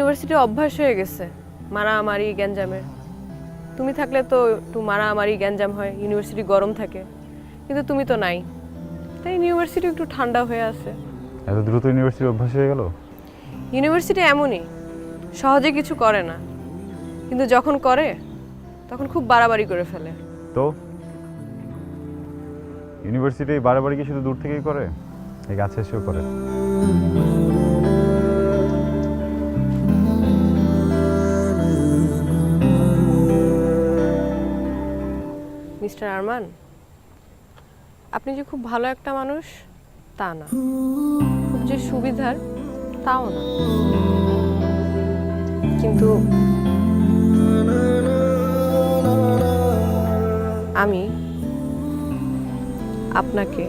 University অভ্যাস হয়ে গেছে মারামারি গ্যাঞ্জামের। তুমি থাকলে তো একটু মারামারি গ্যাঞ্জাম হয়, ইউনিভার্সিটি গরম থাকে, কিন্তু তুমি তো নাই, তাই ইউনিভার্সিটি একটু ঠান্ডা হয়ে আছে। এত দ্রুত ইউনিভার্সিটির অভ্যাস হয়ে গেল? ইউনিভার্সিটি এমনই, সহজে কিছু করে না, কিন্তু যখন করে তখন খুব বাড়াবাড়ি করে ফেলে। তো ইউনিভার্সিটি বাড়াবাড়ি কি শুধু দূর থেকেই করে, এই কাছে এসেও করে? মিস্টার আরমান, আপনি যে খুব ভালো একটা মানুষ তা না, খুব যে সুবিধার তাও না, কিন্তু আমি আপনাকে